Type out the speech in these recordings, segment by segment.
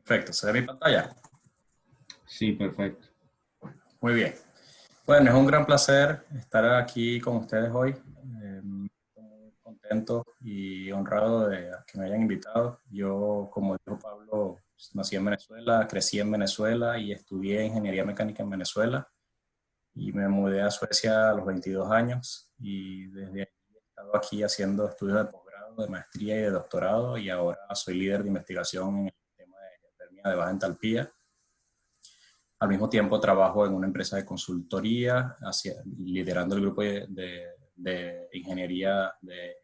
Perfecto, ¿se ve mi pantalla? Sí, perfecto. Muy bien. Bueno, es un gran placer estar aquí con ustedes hoy. Estoy muy contento y honrado de que me hayan invitado. Yo, como dijo Pablo, nací en Venezuela, crecí en Venezuela y estudié ingeniería mecánica en Venezuela. Y me mudé a Suecia a los 22 años y desde ahí he estado aquí haciendo estudios de posgrado, de maestría y de doctorado, y ahora soy líder de investigación en el tema de geotermia de baja entalpía. Al mismo tiempo trabajo en una empresa de consultoría, liderando el grupo de ingeniería de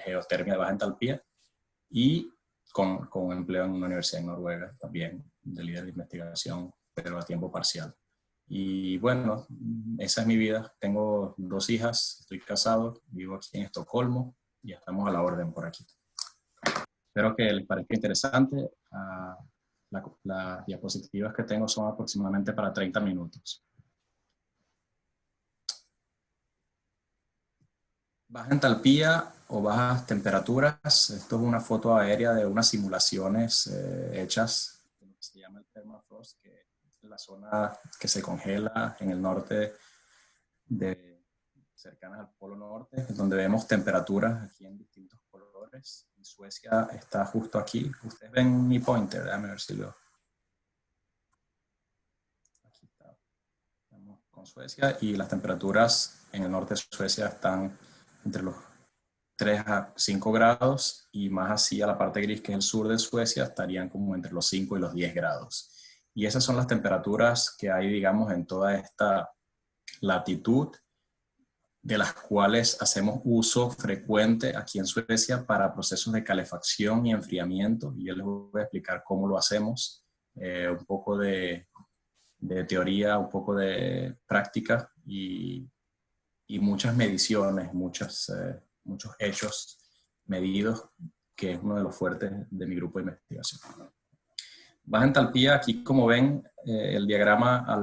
geotermia de baja entalpía, y con empleo en una universidad en Noruega también, de líder de investigación, pero a tiempo parcial. Y bueno, esa es mi vida. Tengo 2 hijas, estoy casado, vivo aquí en Estocolmo y estamos a la orden por aquí. Espero que les parezca interesante. Las diapositivas que tengo son aproximadamente para 30 minutos. Baja entalpía o bajas temperaturas. Esto es una foto aérea de unas simulaciones hechas de lo que se llama el permafrost, que es la zona que se congela en el norte cercanas al Polo Norte, donde vemos temperaturas aquí en distintos colores. Y Suecia está justo aquí. Ustedes ven mi pointer, déjame ver si lo... Aquí está. Estamos con Suecia y las temperaturas en el norte de Suecia están entre los 3 a 5 grados, y más así a la parte gris, que es el sur de Suecia, estarían como entre los 5 y los 10 grados. Y esas son las temperaturas que hay, digamos, en toda esta latitud, de las cuales hacemos uso frecuente aquí en Suecia para procesos de calefacción y enfriamiento. Y yo les voy a explicar cómo lo hacemos, un poco de teoría, un poco de práctica y muchas mediciones, muchos hechos medidos, que es uno de los fuertes de mi grupo de investigación. Baja entalpía, aquí como ven, el diagrama a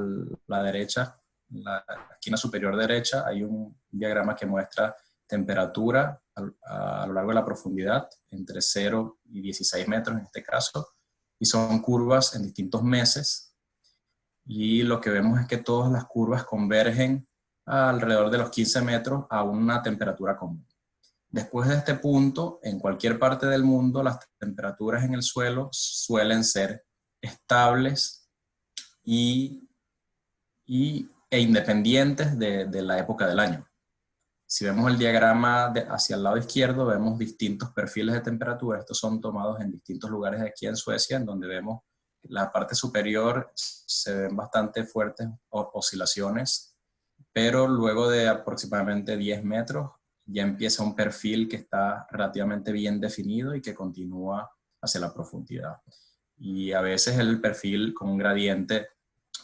la derecha, la esquina superior derecha, hay un diagrama que muestra temperatura a lo largo de la profundidad, entre 0 y 16 metros en este caso, y son curvas en distintos meses, y lo que vemos es que todas las curvas convergen alrededor de los 15 metros a una temperatura común. Después de este punto, en cualquier parte del mundo, las temperaturas en el suelo suelen ser estables e independientes de la época del año. Si vemos el diagrama hacia el lado izquierdo, vemos distintos perfiles de temperatura. Estos son tomados en distintos lugares de aquí en Suecia, en donde vemos la parte superior se ven bastante fuertes oscilaciones, pero luego de aproximadamente 10 metros ya empieza un perfil que está relativamente bien definido y que continúa hacia la profundidad. Y a veces el perfil con un gradiente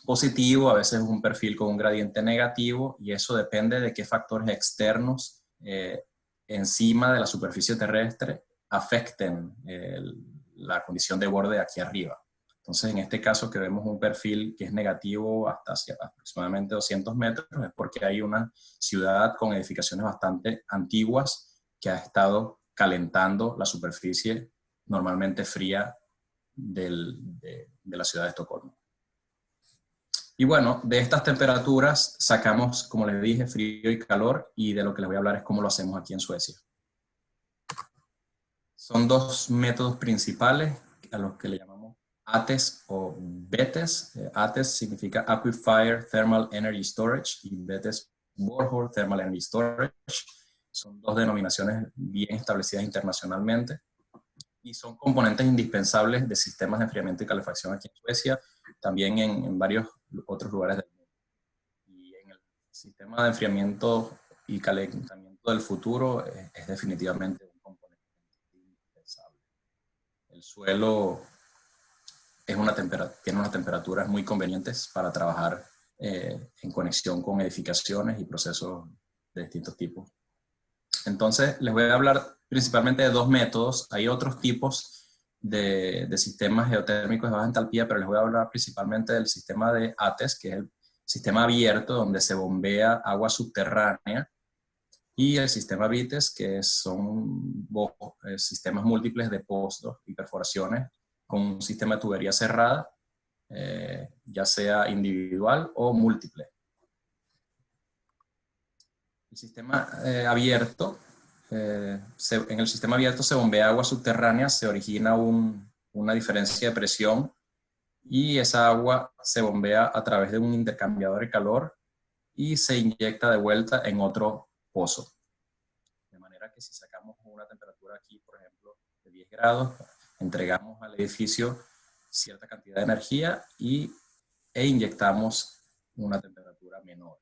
positivo, a veces un perfil con un gradiente negativo, y eso depende de qué factores externos encima de la superficie terrestre afecten la condición de borde aquí arriba. Entonces, en este caso que vemos un perfil que es negativo hasta aproximadamente 200 metros, es porque hay una ciudad con edificaciones bastante antiguas que ha estado calentando la superficie normalmente fría de la ciudad de Estocolmo. Y bueno, de estas temperaturas sacamos, como les dije, frío y calor, y de lo que les voy a hablar es cómo lo hacemos aquí en Suecia. Son 2 métodos principales a los que le llamamos ATES o BETES. ATES significa Aquifer Thermal Energy Storage y BETES Borehole Thermal Energy Storage. Son 2 denominaciones bien establecidas internacionalmente y son componentes indispensables de sistemas de enfriamiento y calefacción aquí en Suecia, también en varios otros lugares del mundo. Y en el sistema de enfriamiento y calentamiento del futuro es definitivamente un componente indispensable. El suelo tiene unas temperaturas muy convenientes para trabajar en conexión con edificaciones y procesos de distintos tipos. Entonces, les voy a hablar principalmente de 2 métodos. Hay otros tipos de sistemas geotérmicos de baja entalpía, pero les voy a hablar principalmente del sistema de ATES, que es el sistema abierto donde se bombea agua subterránea, y el sistema BITES, que son sistemas múltiples de pozos y perforaciones con un sistema de tubería cerrada, ya sea individual o múltiple. El sistema abierto, en el sistema abierto se bombea agua subterránea, se origina una diferencia de presión y esa agua se bombea a través de un intercambiador de calor y se inyecta de vuelta en otro pozo. De manera que si sacamos una temperatura aquí, por ejemplo, de 10 grados, entregamos al edificio cierta cantidad de energía e inyectamos una temperatura menor.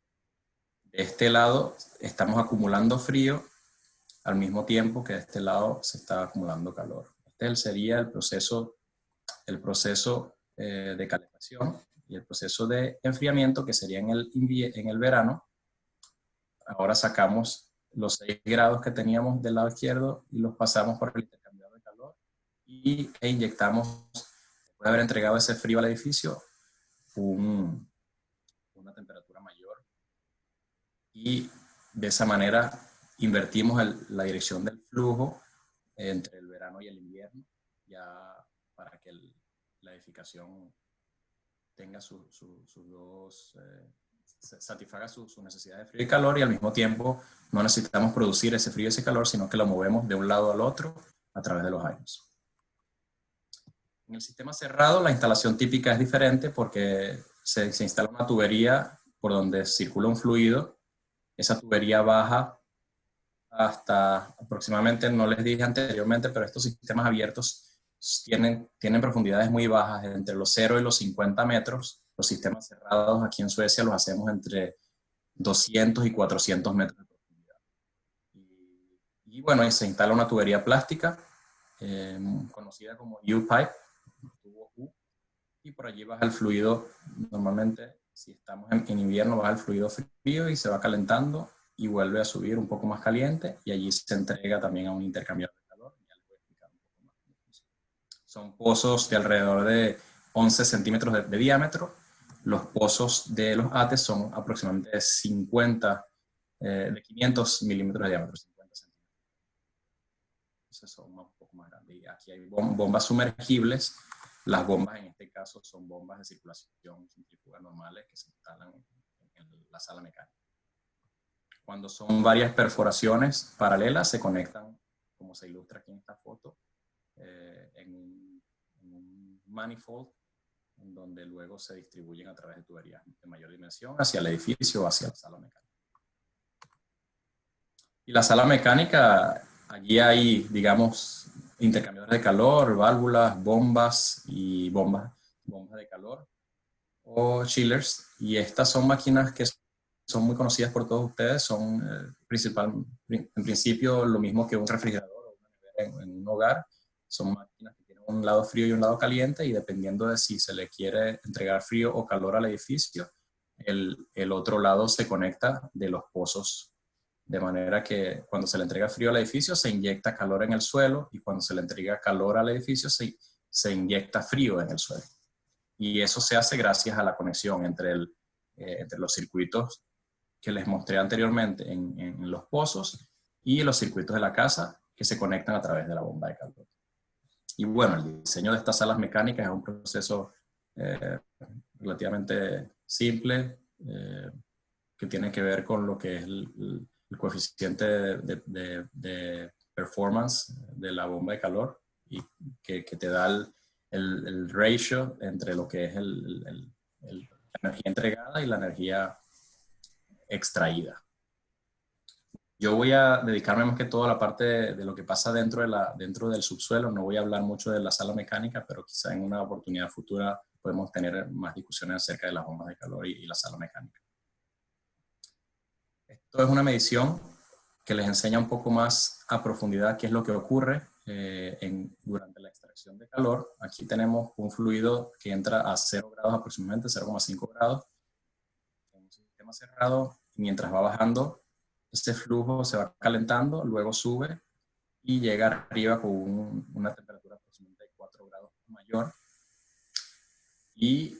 De este lado estamos acumulando frío al mismo tiempo que de este lado se está acumulando calor. Este sería el proceso de calefacción y el proceso de enfriamiento, que sería en el verano. Ahora sacamos los 6 grados que teníamos del lado izquierdo y los pasamos por el intercambiador de calor e inyectamos, después de haber entregado ese frío al edificio, una temperatura mayor, y de esa manera invertimos la dirección del flujo entre el verano y el invierno, ya para que la edificación tenga satisfaga sus necesidades de frío y calor, y al mismo tiempo no necesitamos producir ese frío y ese calor, sino que lo movemos de un lado al otro a través de los años. En el sistema cerrado la instalación típica es diferente porque se instala una tubería por donde circula un fluido. Esa tubería baja hasta aproximadamente, no les dije anteriormente, pero estos sistemas abiertos tienen profundidades muy bajas, entre los 0 y los 50 metros. Los sistemas cerrados aquí en Suecia los hacemos entre 200 y 400 metros de profundidad. Y bueno, ahí se instala una tubería plástica conocida como U-Pipe, tubo U, y por allí baja el fluido. Normalmente, si estamos en invierno, baja el fluido frío y se va calentando y vuelve a subir un poco más caliente, y allí se entrega también a un intercambiador de calor. Ya les voy a explicar un poco más cómo funciona. Son pozos de alrededor de 11 centímetros de diámetro. Los pozos de los ATES son aproximadamente de 500 milímetros de diámetro, 50 centímetros. Entonces son un poco más grandes. Y aquí hay bombas sumergibles. Las bombas en este caso son bombas de circulación centrífuga normales que se instalan en la sala mecánica. Cuando son varias perforaciones paralelas, se conectan, como se ilustra aquí en esta foto, en un manifold, en donde luego se distribuyen a través de tuberías de mayor dimensión hacia el edificio o hacia la sala mecánica. Y la sala mecánica, allí hay, digamos, intercambiadores de calor, válvulas, bombas y bombas de calor o chillers. Y estas son máquinas que son muy conocidas por todos ustedes. Son en principio lo mismo que un refrigerador o una nevera en un hogar. Son máquinas que tienen un lado frío y un lado caliente, y dependiendo de si se le quiere entregar frío o calor al edificio, el otro lado se conecta de los pozos, de manera que cuando se le entrega frío al edificio se inyecta calor en el suelo, y cuando se le entrega calor al edificio se inyecta frío en el suelo. Y eso se hace gracias a la conexión entre los circuitos que les mostré anteriormente en los pozos y los circuitos de la casa, que se conectan a través de la bomba de calor. Y bueno, el diseño de estas salas mecánicas es un proceso relativamente simple, que tiene que ver con lo que es el coeficiente de performance de la bomba de calor, y que te da el ratio entre lo que es la energía entregada y la energía extraída. Yo voy a dedicarme más que todo a la parte de lo que pasa dentro del subsuelo. No voy a hablar mucho de la sala mecánica, pero quizá en una oportunidad futura podemos tener más discusiones acerca de las bombas de calor y la sala mecánica. Esto es una medición que les enseña un poco más a profundidad qué es lo que ocurre durante la extracción de calor. Aquí tenemos un fluido que entra a 0 grados aproximadamente, 0,5 grados, en un sistema cerrado, y mientras va bajando, este flujo se va calentando, luego sube y llega arriba con una temperatura aproximadamente de 4 grados mayor. Y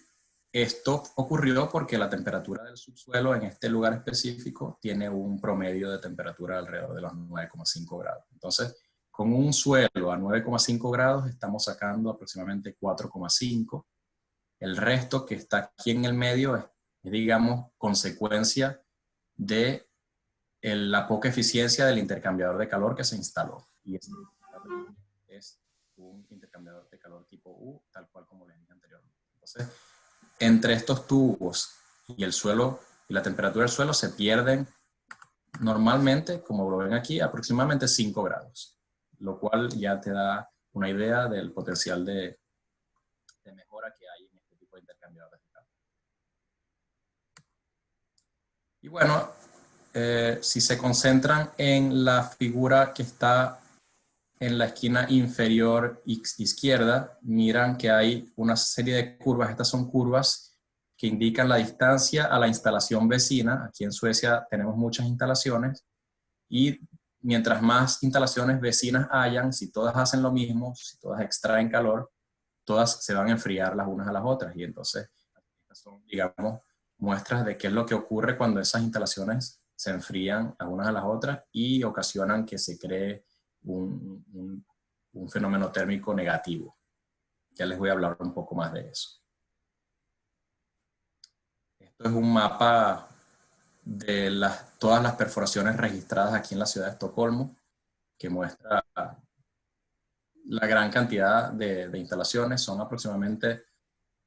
esto ocurrió porque la temperatura del subsuelo en este lugar específico tiene un promedio de temperatura alrededor de los 9,5 grados. Entonces, con un suelo a 9,5 grados estamos sacando aproximadamente 4,5. El resto que está aquí en el medio es, digamos, consecuencia de la poca eficiencia del intercambiador de calor que se instaló. Y este es un intercambiador de calor tipo U, tal cual como les dije anteriormente. Entonces, entre estos tubos y el suelo y la temperatura del suelo se pierden normalmente, como lo ven aquí, aproximadamente 5 grados, lo cual ya te da una idea del potencial de mejora que hay en este tipo de intercambiadores de calor. Y bueno, si se concentran en la figura que está en la esquina inferior izquierda, miran que hay una serie de curvas. Estas son curvas que indican la distancia a la instalación vecina. Aquí en Suecia tenemos muchas instalaciones y mientras más instalaciones vecinas hayan, si todas hacen lo mismo, si todas extraen calor, todas se van a enfriar las unas a las otras. Y entonces, estas son, digamos, muestras de qué es lo que ocurre cuando esas instalaciones se enfrían las unas a las otras y ocasionan que se cree un fenómeno térmico negativo. Ya les voy a hablar un poco más de eso. Esto es un mapa de todas las perforaciones registradas aquí en la ciudad de Estocolmo, que muestra la gran cantidad de instalaciones. Son aproximadamente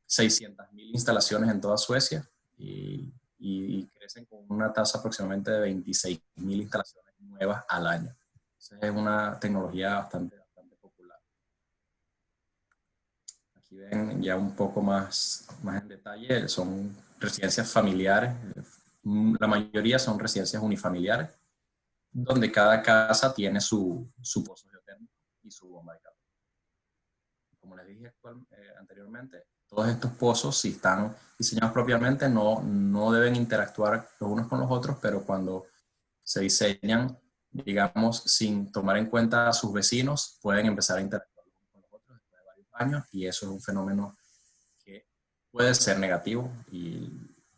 600.000 instalaciones en toda Suecia y crecen con una tasa aproximadamente de 26.000 instalaciones nuevas al año. Entonces es una tecnología bastante popular. Aquí ven ya un poco más en detalle, son residencias familiares, la mayoría son residencias unifamiliares, donde cada casa tiene su pozo geotérmico y su bomba de calor. Como les dije anteriormente, todos estos pozos, si están diseñados propiamente, no deben interactuar los unos con los otros, pero cuando se diseñan, digamos, sin tomar en cuenta a sus vecinos, pueden empezar a interactuar los unos con los otros después de varios años, y eso es un fenómeno que puede ser negativo, y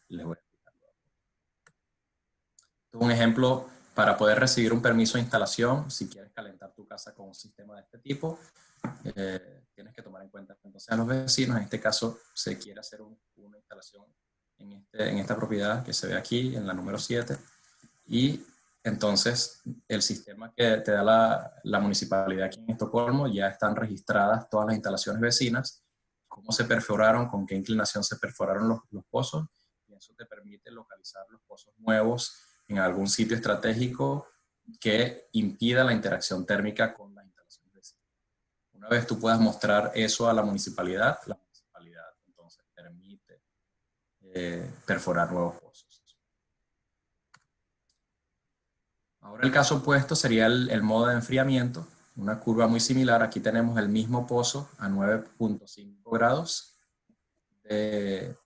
les voy a explicarlo. Un ejemplo para poder recibir un permiso de instalación, si quieres calentar tu casa con un sistema de este tipo, tienes que tomar en cuenta entonces a los vecinos. En este caso se quiere hacer una instalación en esta propiedad que se ve aquí, en la número 7, y entonces el sistema que te da la municipalidad aquí en Estocolmo, ya están registradas todas las instalaciones vecinas, cómo se perforaron, con qué inclinación se perforaron los pozos, y eso te permite localizar los pozos nuevos en algún sitio estratégico que impida la interacción térmica con las instalaciones vecinas. Una vez tú puedas mostrar eso a la municipalidad entonces permite perforar nuevos pozos. Ahora el caso opuesto sería el modo de enfriamiento, una curva muy similar. Aquí tenemos el mismo pozo a 9,5 grados de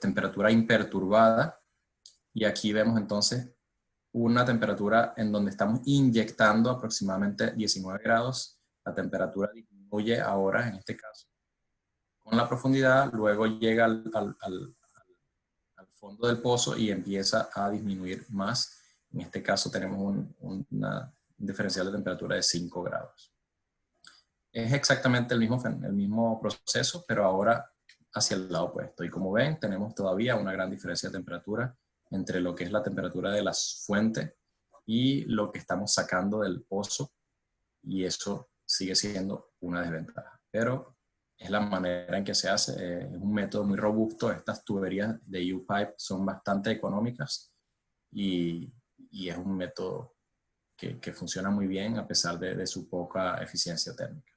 temperatura imperturbada, y aquí vemos entonces una temperatura en donde estamos inyectando aproximadamente 19 grados. La temperatura disminuye ahora, en este caso, con la profundidad, luego llega al fondo del pozo y empieza a disminuir más. En este caso tenemos una diferencial de temperatura de 5 grados. Es exactamente el mismo proceso, pero ahora hacia el lado opuesto. Y como ven, tenemos todavía una gran diferencia de temperatura entre lo que es la temperatura de la fuente y lo que estamos sacando del pozo, y eso sigue siendo una desventaja. Pero es la manera en que se hace, es un método muy robusto. Estas tuberías de U-Pipe son bastante económicas y es un método que funciona muy bien a pesar de su poca eficiencia térmica.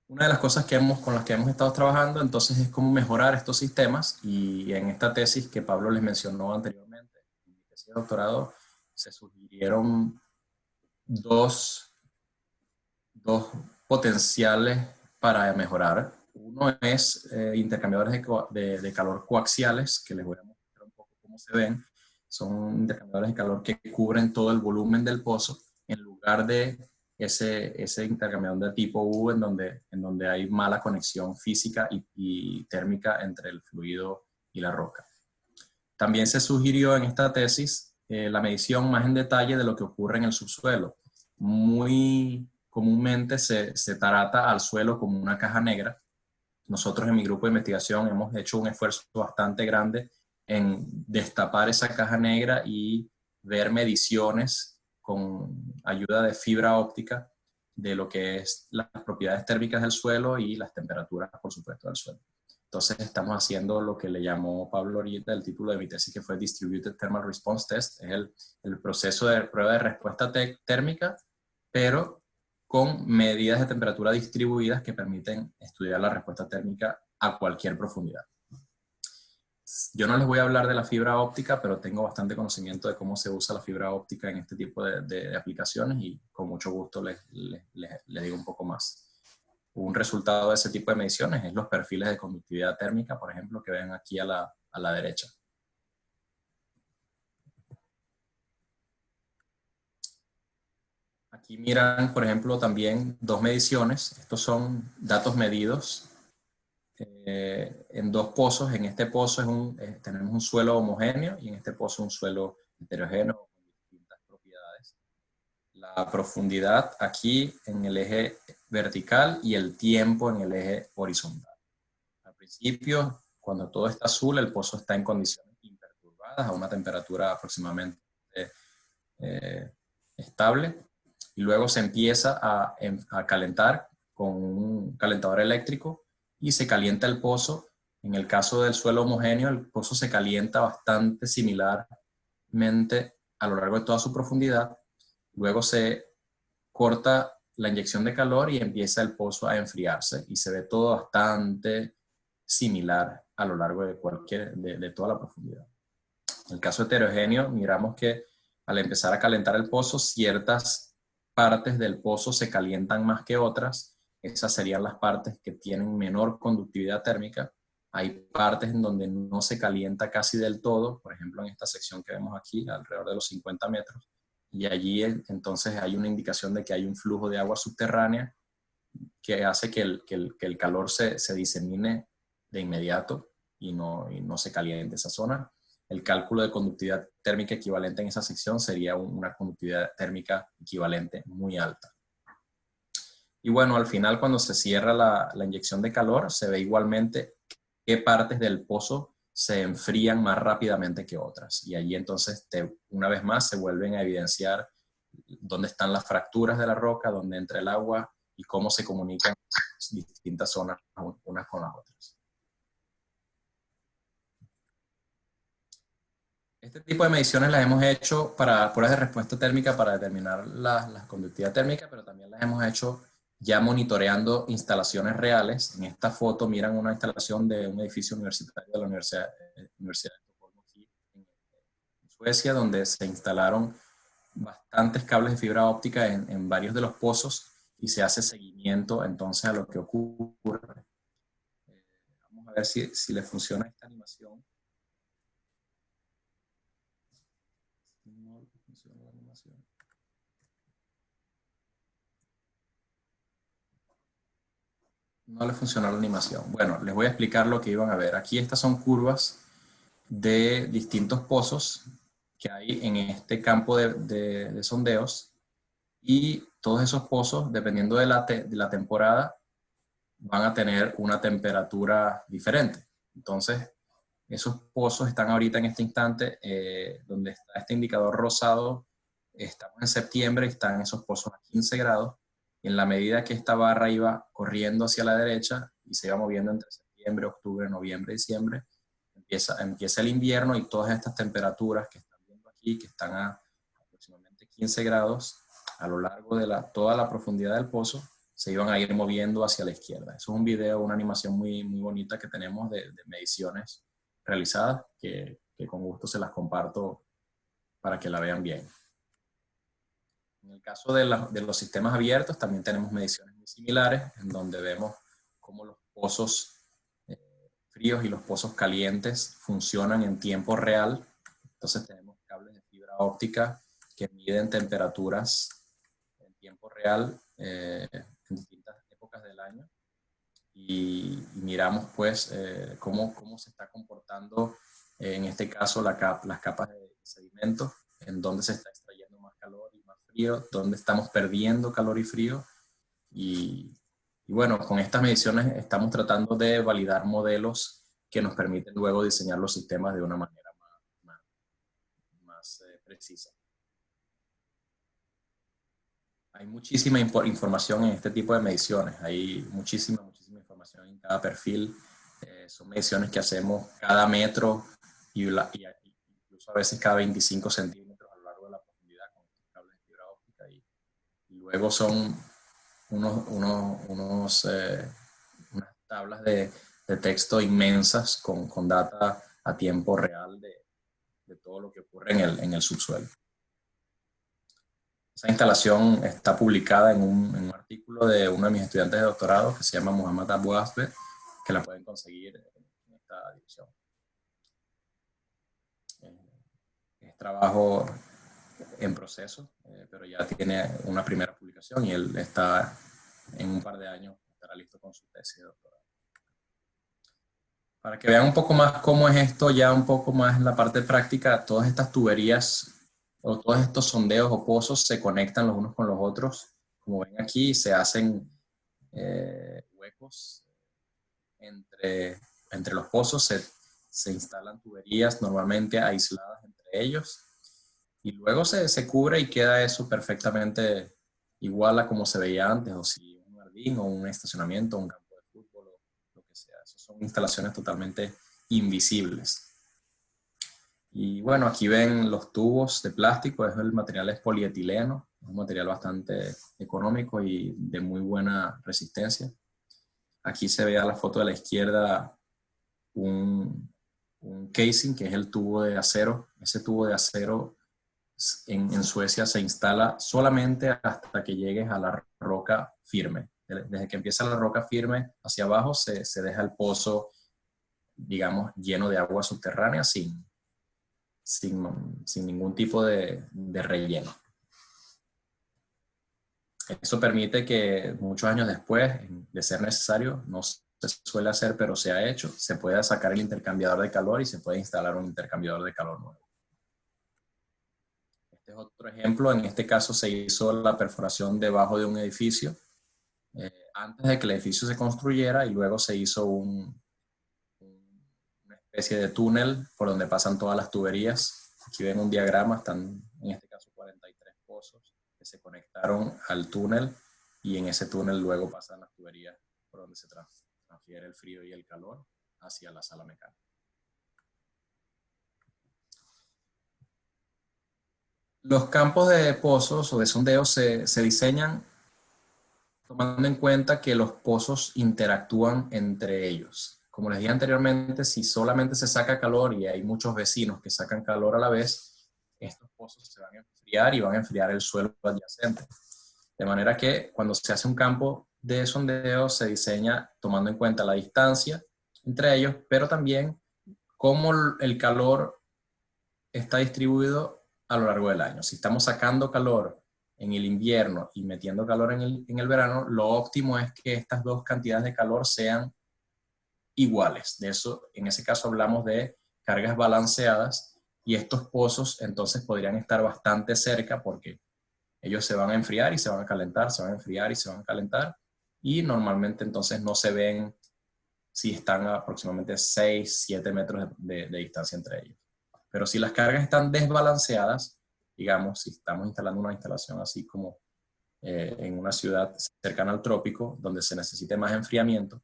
Una de las cosas con las que hemos estado trabajando entonces es cómo mejorar estos sistemas, y en esta tesis que Pablo les mencionó anteriormente, en mi tesis de doctorado, se sugirieron dos potenciales para mejorar. Uno es intercambiadores de calor coaxiales, que les voy a mostrar un poco cómo se ven. Son intercambiadores de calor que cubren todo el volumen del pozo, en lugar de ese intercambiador de tipo U en donde hay mala conexión física y térmica entre el fluido y la roca. También se sugirió en esta tesis la medición más en detalle de lo que ocurre en el subsuelo. Muy comúnmente se trata al suelo como una caja negra. Nosotros en mi grupo de investigación hemos hecho un esfuerzo bastante grande en destapar esa caja negra y ver mediciones con ayuda de fibra óptica de lo que es las propiedades térmicas del suelo y las temperaturas, por supuesto, del suelo. Entonces estamos haciendo lo que le llamó Pablo ahorita el título de mi tesis, que fue Distributed Thermal Response Test. Es el proceso de prueba de respuesta térmica, pero con medidas de temperatura distribuidas que permiten estudiar la respuesta térmica a cualquier profundidad. Yo no les voy a hablar de la fibra óptica, pero tengo bastante conocimiento de cómo se usa la fibra óptica en este tipo de aplicaciones y con mucho gusto les digo un poco más. Un resultado de ese tipo de mediciones es los perfiles de conductividad térmica, por ejemplo, que ven aquí a la derecha. Aquí miran, por ejemplo, también dos mediciones. Estos son datos medidos en dos pozos. En este pozo tenemos un suelo homogéneo y en este pozo un suelo heterogéneo con distintas propiedades. La profundidad aquí en el eje vertical y el tiempo en el eje horizontal. Al principio, cuando todo está azul, el pozo está en condiciones imperturbadas a una temperatura aproximadamente estable, y luego se empieza a calentar con un calentador eléctrico y se calienta el pozo. En el caso del suelo homogéneo, el pozo se calienta bastante similarmente a lo largo de toda su profundidad. Luego se corta la inyección de calor y empieza el pozo a enfriarse y se ve todo bastante similar a lo largo de toda la profundidad. En el caso heterogéneo, miramos que al empezar a calentar el pozo, ciertas partes del pozo se calientan más que otras. Esas serían las partes que tienen menor conductividad térmica. Hay partes en donde no se calienta casi del todo, por ejemplo en esta sección que vemos aquí, alrededor de los 50 metros, y allí entonces hay una indicación de que hay un flujo de agua subterránea que hace que el calor se disemine de inmediato y no se caliente esa zona. El cálculo de conductividad térmica equivalente en esa sección sería una conductividad térmica equivalente muy alta. Y bueno, al final cuando se cierra la inyección de calor, se ve igualmente qué partes del pozo se enfrían más rápidamente que otras. Y allí entonces, una vez más, se vuelven a evidenciar dónde están las fracturas de la roca, dónde entra el agua y cómo se comunican distintas zonas unas con las otras. Este tipo de mediciones las hemos hecho para pruebas de respuesta térmica para determinar la conductividad térmica, pero también las hemos hecho ya monitoreando instalaciones reales. En esta foto miran una instalación de un edificio universitario de la Universidad de Estocolmo aquí en Suecia, donde se instalaron bastantes cables de fibra óptica en varios de los pozos y se hace seguimiento entonces a lo que ocurre. Vamos a ver si le funciona esta animación. No funciona la animación. No le funcionó la animación. Bueno, les voy a explicar lo que iban a ver. Aquí estas son curvas de distintos pozos que hay en este campo de sondeos, y todos esos pozos, dependiendo de la temporada, van a tener una temperatura diferente. Entonces, esos pozos están ahorita en este instante, donde está este indicador rosado, estamos en septiembre y están esos pozos a 15 grados. En la medida que esta barra iba corriendo hacia la derecha y se iba moviendo entre septiembre, octubre, noviembre, diciembre, empieza el invierno y todas estas temperaturas que están viendo aquí, que están a aproximadamente 15 grados a lo largo de toda la profundidad del pozo, se iban a ir moviendo hacia la izquierda. Eso es un video, una animación muy, muy bonita que tenemos de mediciones realizadas, que con gusto se las comparto para que la vean bien. En el caso de los sistemas abiertos también tenemos mediciones muy similares, en donde vemos cómo los pozos fríos y los pozos calientes funcionan en tiempo real. Entonces tenemos cables de fibra óptica que miden temperaturas en tiempo real en distintas épocas del año, y miramos pues cómo se está comportando en este caso las capas de sedimento en dónde se está extrayendo más calor y más frío, dónde estamos perdiendo calor y frío. Y bueno, con estas mediciones estamos tratando de validar modelos que nos permiten luego diseñar los sistemas de una manera más precisa. Hay muchísima información en este tipo de mediciones. Hay muchísima información en cada perfil. Son mediciones que hacemos cada metro y incluso a veces cada 25 centímetros a lo largo de la profundidad con estos cables de fibra óptica. Y luego son unas tablas de texto inmensas con data a tiempo real de todo lo que ocurre en el subsuelo. Esa instalación está publicada en un artículo de uno de mis estudiantes de doctorado que se llama Muhammad Abu Asbe, que la pueden conseguir en esta dirección. Es trabajo en proceso, pero ya tiene una primera publicación y él está en un par de años, estará listo con su tesis de doctorado. Para que vean un poco más cómo es esto, ya un poco más en la parte práctica, todas estas tuberías o todos estos sondeos o pozos se conectan los unos con los otros. Como ven aquí, se hacen huecos entre los pozos, se instalan tuberías normalmente aisladas entre ellos y luego se cubre y queda eso perfectamente igual a como se veía antes, o si un jardín o un estacionamiento, un campo de fútbol o lo que sea. Eso son instalaciones totalmente invisibles. Y bueno, aquí ven los tubos de plástico, el material es polietileno, es un material bastante económico y de muy buena resistencia. Aquí se ve a la foto de la izquierda un casing, que es el tubo de acero. Ese tubo de acero en Suecia se instala solamente hasta que llegues a la roca firme. Desde que empieza la roca firme hacia abajo se deja el pozo, digamos, lleno de agua subterránea sin ningún tipo de relleno. Eso permite que muchos años después, de ser necesario, no se suele hacer, pero se ha hecho, se pueda sacar el intercambiador de calor y se puede instalar un intercambiador de calor nuevo. Este es otro ejemplo. En este caso se hizo la perforación debajo de un edificio antes de que el edificio se construyera y luego se hizo una especie de túnel por donde pasan todas las tuberías. Aquí ven un diagrama, están en este caso 43 pozos que se conectaron al túnel y en ese túnel luego pasan las tuberías por donde se transfiere el frío y el calor hacia la sala mecánica. Los campos de pozos o de sondeo se diseñan tomando en cuenta que los pozos interactúan entre ellos. Como les dije anteriormente, si solamente se saca calor y hay muchos vecinos que sacan calor a la vez, estos pozos se van a enfriar y van a enfriar el suelo adyacente. De manera que cuando se hace un campo de sondeo se diseña tomando en cuenta la distancia entre ellos, pero también cómo el calor está distribuido a lo largo del año. Si estamos sacando calor en el invierno y metiendo calor en el verano, lo óptimo es que estas dos cantidades de calor sean iguales. De eso, en ese caso hablamos de cargas balanceadas y estos pozos entonces podrían estar bastante cerca porque ellos se van a enfriar y se van a calentar, se van a enfriar y se van a calentar y normalmente entonces no se ven si están a aproximadamente 6, 7 metros de distancia entre ellos. Pero si las cargas están desbalanceadas, digamos, si estamos instalando una instalación así como en una ciudad cercana al trópico, donde se necesite más enfriamiento,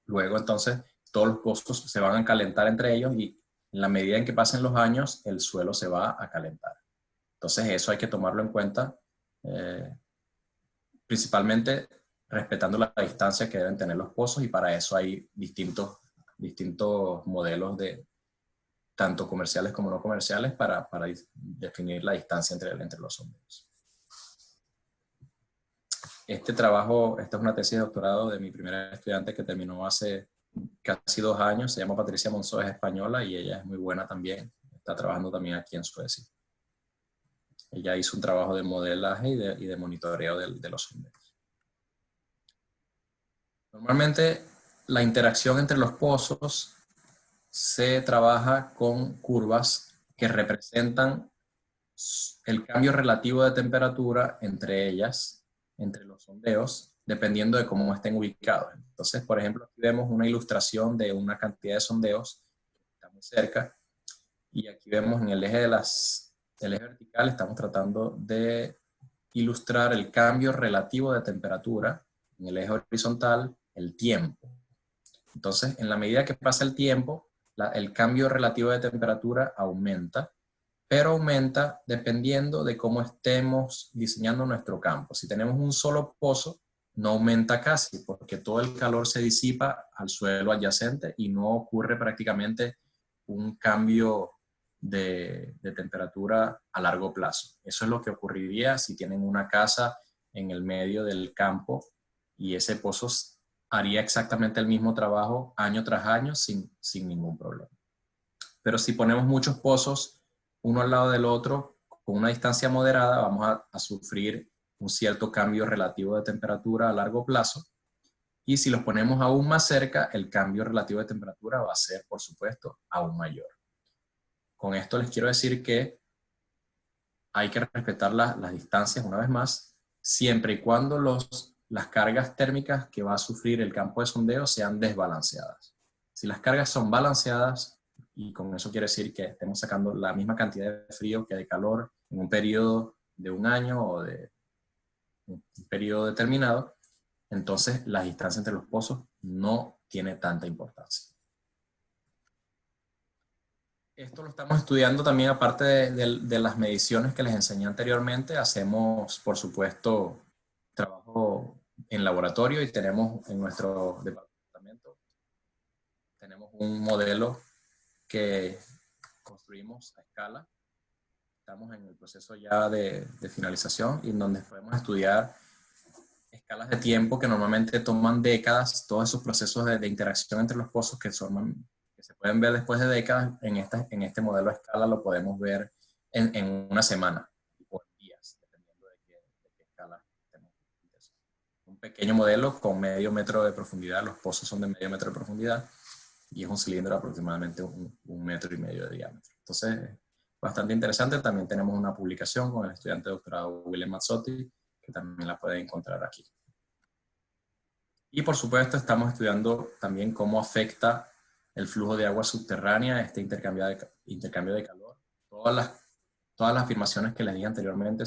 luego entonces todos los pozos se van a calentar entre ellos y en la medida en que pasen los años, el suelo se va a calentar. Entonces eso hay que tomarlo en cuenta, principalmente respetando la distancia que deben tener los pozos y para eso hay distintos modelos de tanto comerciales como no comerciales para definir la distancia entre los sondeos. Esta es una tesis de doctorado de mi primera estudiante que terminó hace casi 2 años, se llama Patricia Monzó, es española y ella es muy buena también, está trabajando también aquí en Suecia. Ella hizo un trabajo de modelaje y de monitoreo de los sondeos. Normalmente la interacción entre los pozos se trabaja con curvas que representan el cambio relativo de temperatura entre ellas, entre los sondeos, dependiendo de cómo estén ubicados. Entonces, por ejemplo, aquí vemos una ilustración de una cantidad de sondeos que está muy cerca, y aquí vemos en el eje el eje vertical, estamos tratando de ilustrar el cambio relativo de temperatura, en el eje horizontal, el tiempo. Entonces, en la medida que pasa el tiempo, el cambio relativo de temperatura aumenta, pero aumenta dependiendo de cómo estemos diseñando nuestro campo. Si tenemos un solo pozo, no aumenta casi, porque todo el calor se disipa al suelo adyacente y no ocurre prácticamente un cambio de temperatura a largo plazo. Eso es lo que ocurriría si tienen una casa en el medio del campo y ese pozo haría exactamente el mismo trabajo año tras año sin ningún problema. Pero si ponemos muchos pozos uno al lado del otro con una distancia moderada, vamos a sufrir un cierto cambio relativo de temperatura a largo plazo. Y si los ponemos aún más cerca, el cambio relativo de temperatura va a ser, por supuesto, aún mayor. Con esto les quiero decir que hay que respetar las distancias una vez más, siempre y cuando las cargas térmicas que va a sufrir el campo de sondeo sean desbalanceadas. Si las cargas son balanceadas, y con eso quiere decir que estemos sacando la misma cantidad de frío que de calor en un periodo de un año o de un periodo determinado, entonces la distancia entre los pozos no tiene tanta importancia. Esto lo estamos estudiando también, aparte de las mediciones que les enseñé anteriormente. Hacemos, por supuesto, trabajo en laboratorio y tenemos en nuestro departamento, tenemos un modelo que construimos a escala. Estamos en el proceso ya de finalización y en donde podemos estudiar escalas de tiempo que normalmente toman décadas, todos esos procesos de interacción entre los pozos que se pueden ver después de décadas, en este modelo a escala lo podemos ver en una semana o en días, dependiendo de qué escala tenemos. Un pequeño modelo con medio metro de profundidad, los pozos son de medio metro de profundidad y es un cilindro de aproximadamente un metro y medio de diámetro. Entonces, bastante interesante. También tenemos una publicación con el estudiante de doctorado William Mazzotti, que también la pueden encontrar aquí. Y por supuesto estamos estudiando también cómo afecta el flujo de agua subterránea, este intercambio de calor. Todas las afirmaciones que les dije anteriormente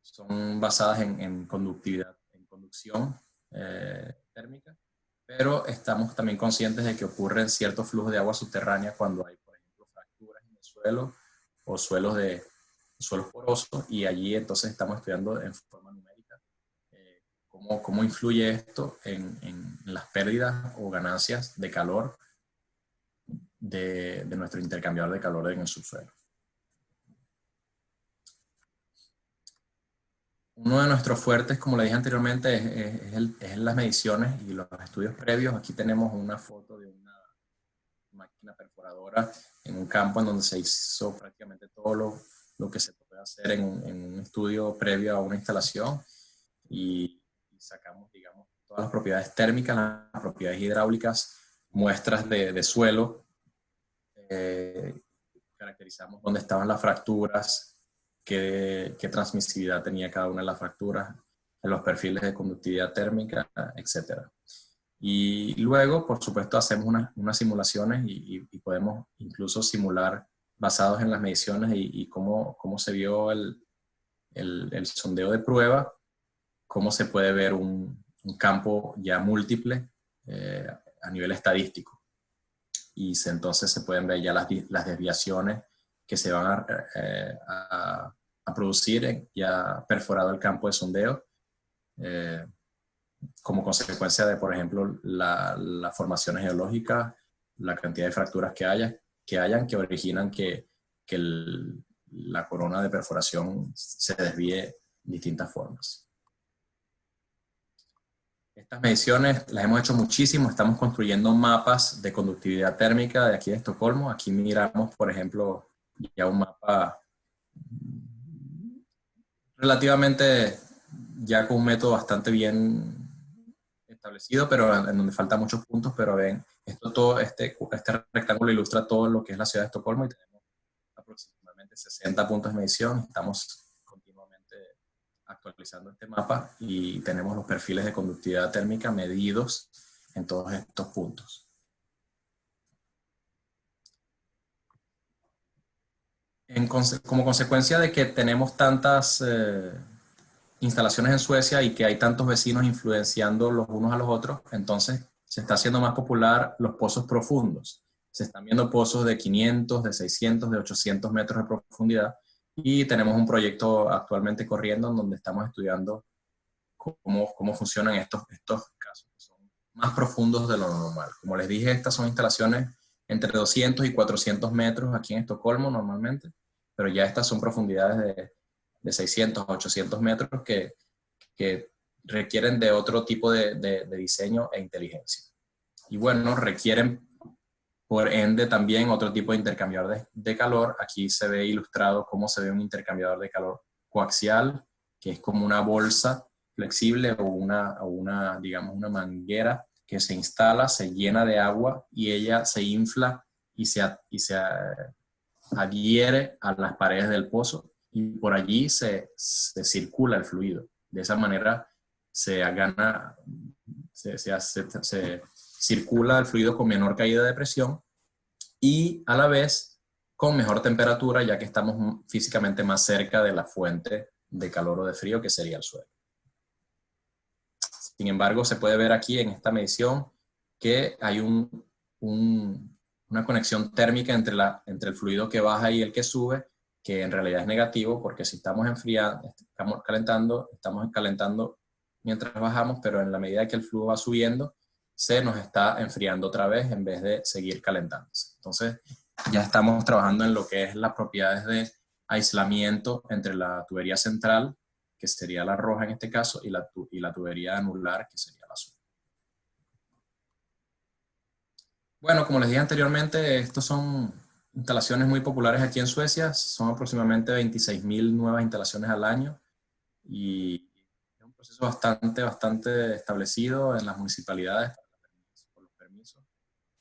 son basadas en conductividad, en conducción térmica, pero estamos también conscientes de que ocurren ciertos flujos de agua subterránea cuando hay, por ejemplo, fracturas en el suelo o suelos porosos, y allí entonces estamos estudiando en forma numérica cómo influye esto en las pérdidas o ganancias de calor de nuestro intercambiador de calor en el subsuelo. Uno de nuestros fuertes, como le dije anteriormente, es las mediciones y los estudios previos. Aquí tenemos una foto de una máquina perforadora en un campo en donde se hizo prácticamente todo lo que se puede hacer en un estudio previo a una instalación, y sacamos, digamos, todas las propiedades térmicas, las propiedades hidráulicas, muestras de suelo, caracterizamos dónde estaban las fracturas, qué transmisividad tenía cada una de las fracturas, los perfiles de conductividad térmica, etc. Y luego, por supuesto, hacemos unas simulaciones y podemos incluso simular basados en las mediciones y cómo se vio el sondeo de prueba, cómo se puede ver un campo ya múltiple a nivel estadístico. Y entonces se pueden ver ya las desviaciones que se van a producir ya perforado el campo de sondeo, como consecuencia de, por ejemplo, las formaciones geológicas, la cantidad de fracturas que hayan que originan que la corona de perforación se desvíe de distintas formas. Estas mediciones las hemos hecho muchísimo. Estamos construyendo mapas de conductividad térmica de aquí de Estocolmo. Aquí miramos, por ejemplo, ya un mapa relativamente ya con un método bastante bien establecido, pero en donde faltan muchos puntos. Pero ven, este rectángulo ilustra todo lo que es la ciudad de Estocolmo, y tenemos aproximadamente 60 puntos de medición. Estamos continuamente actualizando este mapa y tenemos los perfiles de conductividad térmica medidos en todos estos puntos. Como consecuencia de que tenemos tantas instalaciones en Suecia y que hay tantos vecinos influenciando los unos a los otros, entonces se está haciendo más popular los pozos profundos. Se están viendo pozos de 500, de 600, de 800 metros de profundidad, y tenemos un proyecto actualmente corriendo en donde estamos estudiando cómo funcionan estos casos, que son más profundos de lo normal. Como les dije, estas son instalaciones entre 200 y 400 metros aquí en Estocolmo normalmente, pero ya estas son profundidades de 600 a 800 metros que requieren de otro tipo de diseño e inteligencia. Y bueno, requieren por ende también otro tipo de intercambiador de calor. Aquí se ve ilustrado cómo se ve un intercambiador de calor coaxial, que es como una bolsa flexible o digamos, una manguera que se instala, se llena de agua y ella se infla y se adhiere a las paredes del pozo, y por allí se circula el fluido. De esa manera se circula el fluido con menor caída de presión y a la vez con mejor temperatura, ya que estamos físicamente más cerca de la fuente de calor o de frío, que sería el suelo. Sin embargo, se puede ver aquí en esta medición que hay una conexión térmica entre el fluido que baja y el que sube, que en realidad es negativo, porque si estamos calentando mientras bajamos, pero en la medida que el flujo va subiendo, se nos está enfriando otra vez en vez de seguir calentándose. Entonces, ya estamos trabajando en lo que es las propiedades de aislamiento entre la tubería central, que sería la roja en este caso, y la tubería anular, que sería la azul. Bueno, como les dije anteriormente, estos son instalaciones muy populares aquí en Suecia. Son aproximadamente 26.000 nuevas instalaciones al año y es un proceso bastante establecido en las municipalidades por los permisos.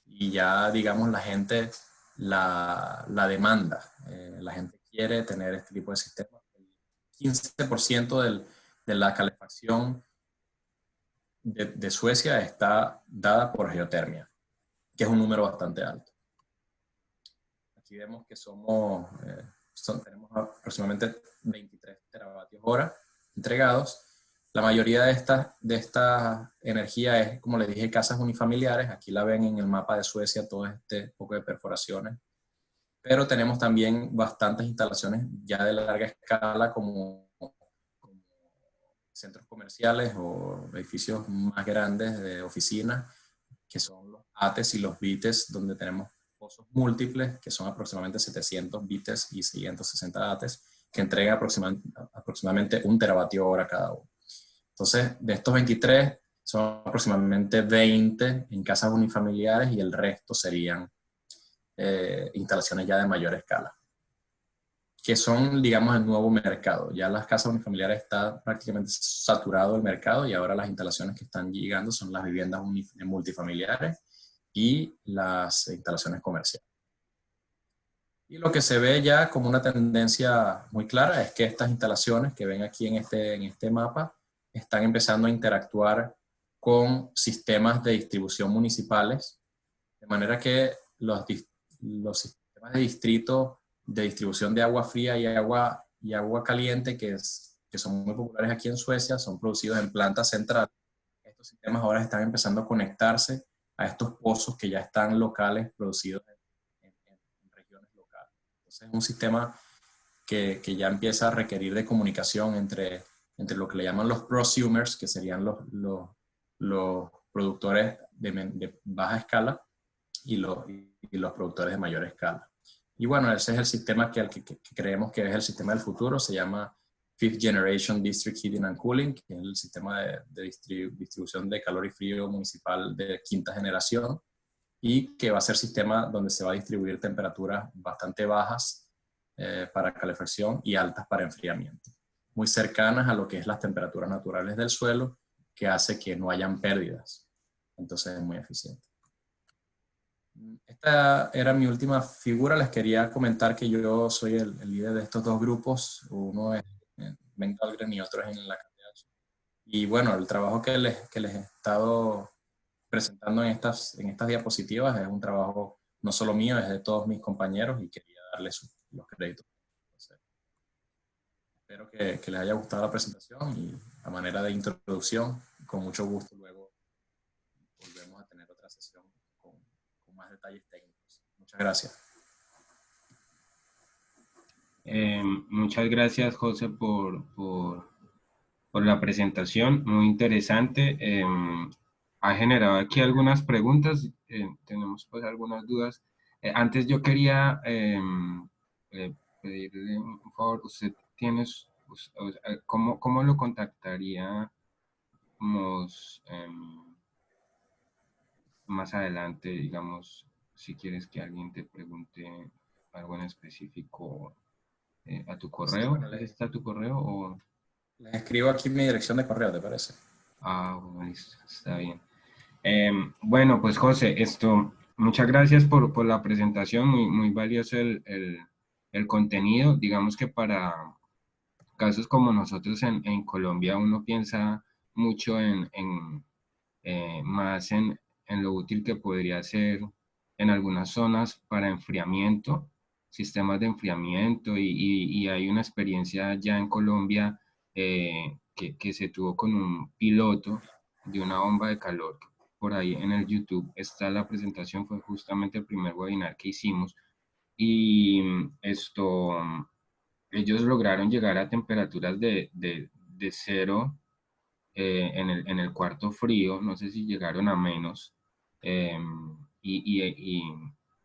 Y ya, digamos, la gente la demanda. La gente quiere tener este tipo de sistemas. El 15% de la calefacción de Suecia está dada por geotermia, que es un número bastante alto. Aquí vemos que tenemos aproximadamente 23 teravatios hora entregados. La mayoría de esta energía es, como les dije, casas unifamiliares. Aquí la ven en el mapa de Suecia, todo este poco de perforaciones. Pero tenemos también bastantes instalaciones ya de larga escala, como centros comerciales o edificios más grandes de oficinas, que son los ATES y los BITES, donde tenemos pozos múltiples, que son aproximadamente 700 BITES y 660 ATES, que entregan aproximadamente 1 teravatio hora cada uno. Entonces, de estos 23, son aproximadamente 20 en casas unifamiliares y el resto serían instalaciones ya de mayor escala, que son, digamos, el nuevo mercado. Ya las casas unifamiliares está prácticamente saturado el mercado y ahora las instalaciones que están llegando son las viviendas multifamiliares y las instalaciones comerciales. Y lo que se ve ya como una tendencia muy clara es que estas instalaciones que ven aquí en este mapa están empezando a interactuar con sistemas de distribución municipales, de manera que los sistemas de distrito de distribución de agua fría y agua caliente, que son muy populares aquí en Suecia, son producidos en plantas centrales. Estos sistemas ahora están empezando a conectarse a estos pozos que ya están locales, producidos en regiones locales. Entonces es un sistema que ya empieza a requerir de comunicación entre lo que le llaman los prosumers, que serían los productores de baja escala, y los productores de mayor escala. Y bueno, ese es el sistema que creemos que es el sistema del futuro. Se llama Fifth Generation District Heating and Cooling, que es el sistema de distribución de calor y frío municipal de quinta generación, y que va a ser sistema donde se va a distribuir temperaturas bastante bajas para calefacción y altas para enfriamiento, muy cercanas a lo que es las temperaturas naturales del suelo, que hace que no hayan pérdidas. Entonces es muy eficiente. Esta era mi última figura. Les quería comentar que yo soy el líder de estos dos grupos. Uno es en Ben Dahlgren y otro es en la KTH. Y bueno, el trabajo que les he estado presentando en estas diapositivas es un trabajo no solo mío, es de todos mis compañeros y quería darles los créditos. Entonces, espero que les haya gustado la presentación y a manera de introducción, con mucho gusto luego volvemos a tener otra sesión con más detalles técnicos. Muchas gracias. Muchas gracias, José, por la presentación, muy interesante. Ha generado aquí algunas preguntas, tenemos pues algunas dudas. Antes yo quería pedirle un favor, usted tiene, ¿cómo lo contactaríamos más adelante, digamos, si quieres que alguien te pregunte algo en específico a tu Sí, correo? bueno, ¿Está tu correo o...? les escribo aquí mi dirección de correo, ¿te parece? Ah, bueno, listo, está bien. Bueno, pues José, muchas gracias por la presentación, muy valioso el contenido. Digamos que para casos como nosotros en Colombia uno piensa mucho más en lo útil que podría ser en algunas zonas para enfriamiento, sistemas de enfriamiento y hay una experiencia ya en Colombia que se tuvo con un piloto de una bomba de calor. Por ahí en el YouTube está la presentación, fue justamente el primer webinar que hicimos y ellos lograron llegar a temperaturas de cero en el cuarto frío, no sé si llegaron a menos, eh, y, y, y,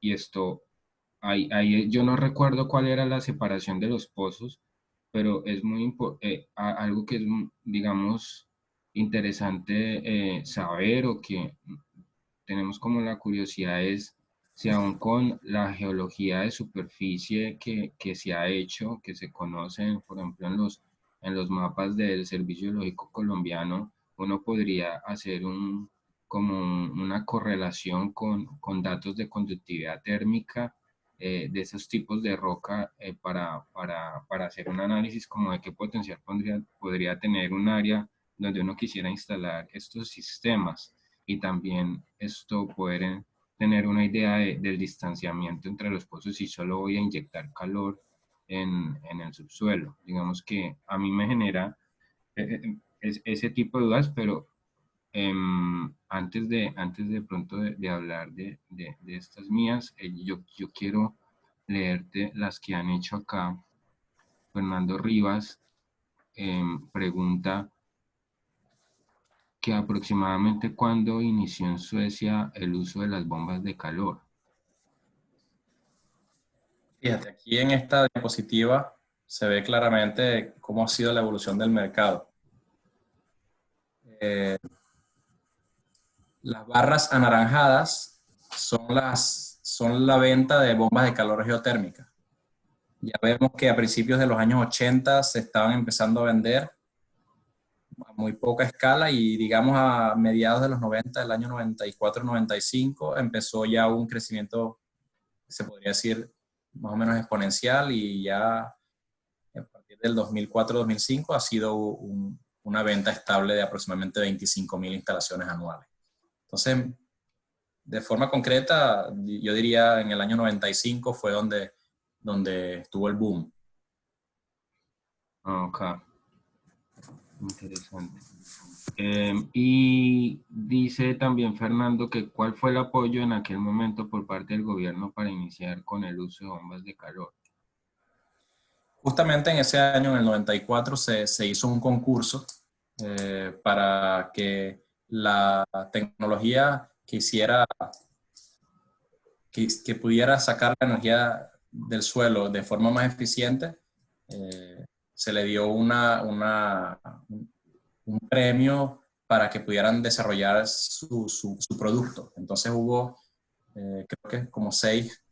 y esto, ahí yo no recuerdo cuál era la separación de los pozos, pero es muy algo que es, digamos, interesante saber o que tenemos como la curiosidad es si aún con la geología de superficie que se ha hecho, que se conocen, por ejemplo, en los mapas del Servicio Geológico Colombiano, uno podría hacer una correlación con datos de conductividad térmica de esos tipos de roca para hacer un análisis como de qué potencial podría tener un área donde uno quisiera instalar estos sistemas y también poder tener una idea del distanciamiento entre los pozos si solo voy a inyectar calor en el subsuelo. Digamos que a mí me genera ese tipo de dudas, pero antes de pronto de hablar de estas mías, yo quiero leerte las que han hecho acá. Fernando Rivas pregunta que aproximadamente cuando inició en Suecia el uso de las bombas de calor. Fíjate, aquí en esta diapositiva se ve claramente cómo ha sido la evolución del mercado. Las barras anaranjadas son la venta de bombas de calor geotérmica. Ya vemos que a principios de los años 80 se estaban empezando a vender a muy poca escala y digamos a mediados de los 90, del año 94-95, empezó ya un crecimiento, se podría decir, más o menos exponencial y ya a partir del 2004-2005 ha sido una venta estable de aproximadamente 25.000 instalaciones anuales. Entonces, de forma concreta, yo diría en el año 95 fue donde estuvo el boom. Ok, interesante. Y dice también Fernando que cuál fue el apoyo en aquel momento por parte del gobierno para iniciar con el uso de bombas de calor. Justamente en ese año, en el 94, se hizo un concurso para que la tecnología que pudiera sacar la energía del suelo de forma más eficiente, se le dio un premio para que pudieran desarrollar su producto. Entonces hubo, creo que como 6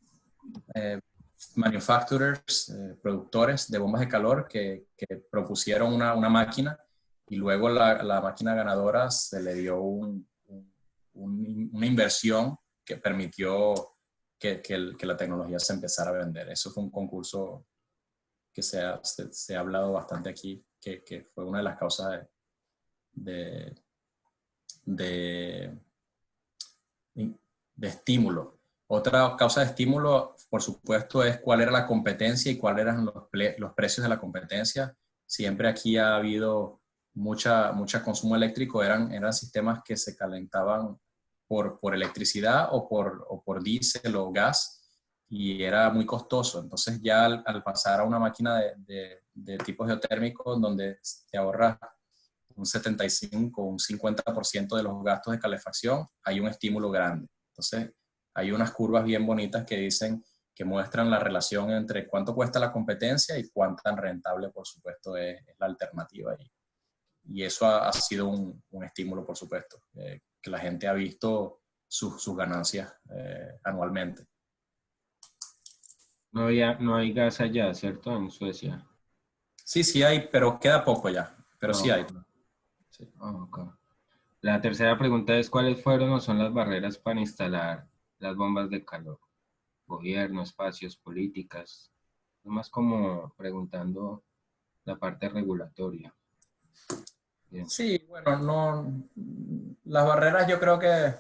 manufacturers, productores de bombas de calor que propusieron una máquina y luego la máquina ganadora se le dio una inversión que permitió que la tecnología se empezara a vender. Eso fue un concurso que se ha hablado bastante aquí, que fue una de las causas de, de, de estímulo. Otra causa de estímulo, por supuesto, es cuál era la competencia y cuáles eran los precios de la competencia. Siempre aquí ha habido mucha consumo eléctrico, eran sistemas que se calentaban por electricidad o por diésel o gas, y era muy costoso. Entonces ya al pasar a una máquina de tipo geotérmico, donde te ahorras un 75 o un 50% de los gastos de calefacción, hay un estímulo grande. Entonces, hay unas curvas bien bonitas que muestran la relación entre cuánto cuesta la competencia y cuán tan rentable, por supuesto, es la alternativa. Y eso ha sido un estímulo, por supuesto, que la gente ha visto sus ganancias anualmente. No hay gas allá, ¿cierto? En Suecia. Sí hay, pero queda poco ya. Pero sí hay. Oh, Sí. ok. La tercera pregunta es, ¿cuáles fueron o son las barreras para instalar las bombas de calor? Gobierno, espacios, políticas. Es más como preguntando la parte regulatoria. Bien. Sí, bueno, no, las barreras yo creo que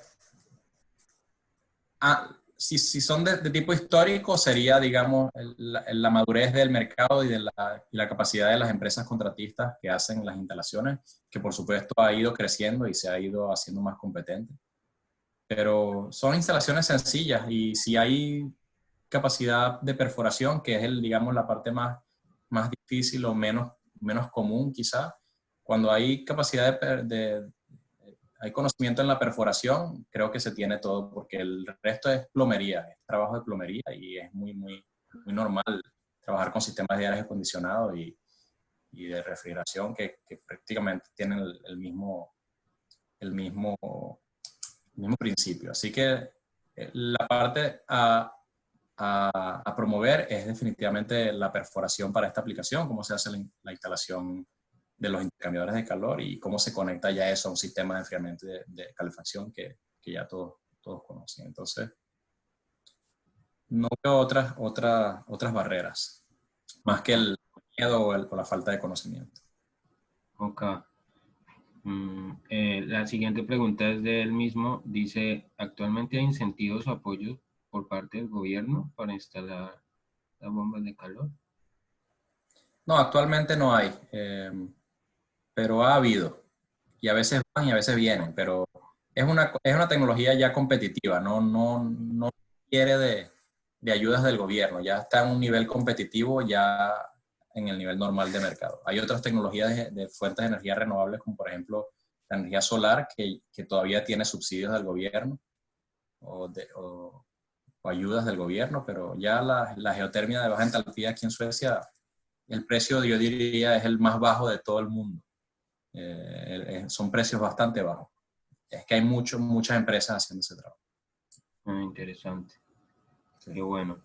si son de tipo histórico, sería, digamos, la madurez del mercado y la capacidad de las empresas contratistas que hacen las instalaciones, que por supuesto ha ido creciendo y se ha ido haciendo más competente. Pero son instalaciones sencillas, y si hay capacidad de perforación, que es digamos, la parte más difícil o menos común quizá, cuando hay capacidad hay conocimiento en la perforación, creo que se tiene todo, porque el resto es plomería, es trabajo de plomería, y es muy normal trabajar con sistemas de aire acondicionado y de refrigeración que prácticamente tienen el mismo, el mismo principio. Así que la parte a promover es definitivamente la perforación para esta aplicación, cómo se hace la instalación de los intercambiadores de calor y cómo se conecta ya eso a un sistema de enfriamiento de calefacción que ya todos conocen. Entonces, no veo otras barreras, más que el miedo o la falta de conocimiento. Ok. La siguiente pregunta es de él mismo. Dice, ¿actualmente hay incentivos o apoyos por parte del gobierno para instalar las bombas de calor? No, actualmente no hay, pero ha habido. Y a veces van y a veces vienen, pero es una tecnología ya competitiva, no requiere de ayudas del gobierno, ya está en un nivel competitivo, ya en el nivel normal de mercado. Hay otras tecnologías de fuentes de energía renovables, como por ejemplo la energía solar, que todavía tiene subsidios del gobierno o ayudas del gobierno, pero ya la geotermia de baja entalpía aquí en Suecia, el precio, yo diría, es el más bajo de todo el mundo. Son precios bastante bajos. Es que hay muchas empresas haciendo ese trabajo. Interesante. Sí. Qué bueno.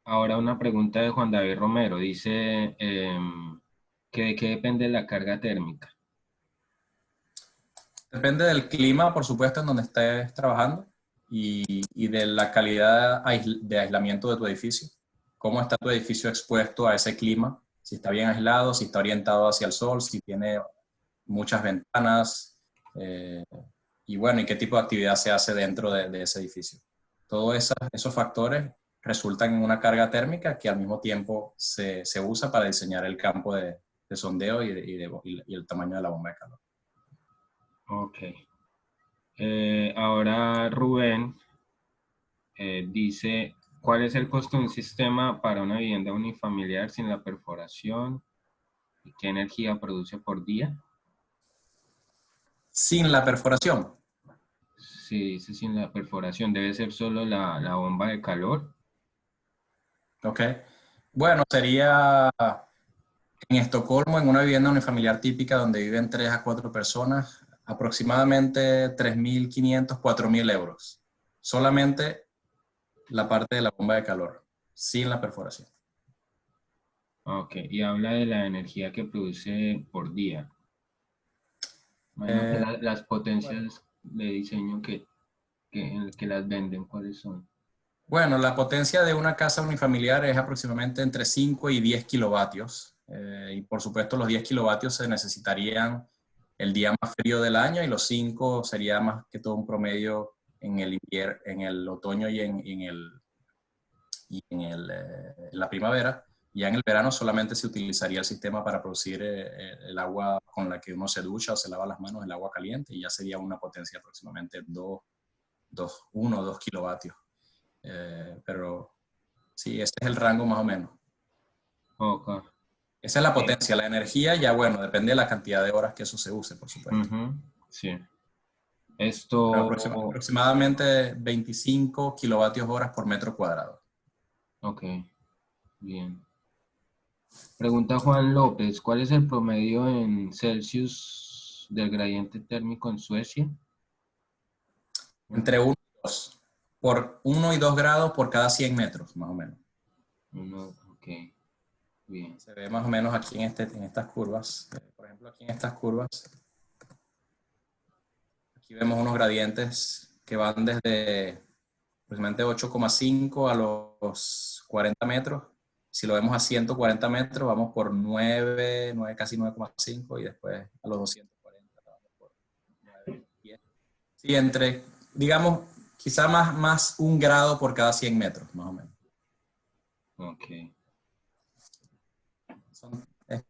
Ahora una pregunta de Juan David Romero. Dice que de qué depende la carga térmica. Depende del clima, por supuesto, en donde estés trabajando, y de la calidad de aislamiento de tu edificio. Cómo está tu edificio expuesto a ese clima, si está bien aislado, si está orientado hacia el sol, si tiene muchas ventanas, y bueno, y qué tipo de actividad se hace dentro de ese edificio. Todos esos factores resultan en una carga térmica que al mismo tiempo se usa para diseñar el campo de sondeo y el tamaño de la bomba de calor. Ok. Ahora Rubén dice, ¿cuál es el costo de un sistema para una vivienda unifamiliar sin la perforación? ¿Y qué energía produce por día? Sin la perforación. Si dice sin la perforación, debe ser solo la bomba de calor. ¿Ok? Bueno, sería en Estocolmo, en una vivienda unifamiliar típica donde viven 3 a 4 personas, aproximadamente 3.500, 4.000 euros. Solamente la parte de la bomba de calor, sin la perforación. Ok, y habla de la energía que produce por día. Imagino que Eh, las bueno, potencias de diseño que... en el que las venden, ¿cuáles son? Bueno, la potencia de una casa unifamiliar es aproximadamente entre 5 y 10 kilovatios. Y por supuesto los 10 kilovatios se necesitarían el día más frío del año y los 5 sería más que todo un promedio en el en el otoño en la primavera. Ya en el verano solamente se utilizaría el sistema para producir el agua con la que uno se ducha o se lava las manos, el agua caliente, y ya sería una potencia aproximadamente 1 o 2 kilovatios. Pero sí, ese es el rango más o menos. Ok. Esa es la potencia, la energía ya, bueno, depende de la cantidad de horas que eso se use, por supuesto. Sí. Pero Esto, aproximadamente 25 kilovatios horas por metro cuadrado. ok, bien. Pregunta Juan López, ¿cuál es el promedio en Celsius del gradiente térmico en Suecia? Entre 1 y 2. Por 1 y 2 grados por cada 100 metros, más o menos. Ok, bien. Se ve más o menos aquí en estas curvas. Por ejemplo, aquí en estas curvas, aquí vemos unos gradientes que van desde aproximadamente 8,5 a los 40 metros. Si lo vemos a 140 metros, vamos por 9 casi 9,5 y después a los 240 vamos por 9, 10. Sí, digamos, quizá más 1 grado por cada 100 metros, más o menos. Ok. Es,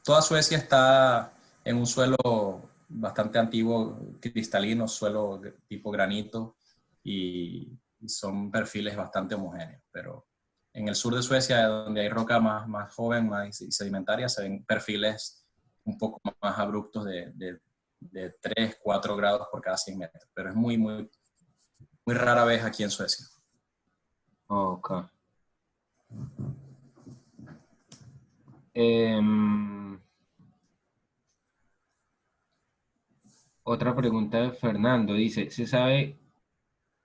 toda Suecia está en un suelo bastante antiguo, cristalino, suelo tipo granito, y son perfiles bastante homogéneos. Pero en el sur de Suecia, donde hay roca más joven, más sedimentaria, se ven perfiles un poco más abruptos de 3, 4 grados por cada 100 metros. Pero es muy rara vez aquí en Suecia. Ok. Em, Otra pregunta de Fernando. Dice, ¿se sabe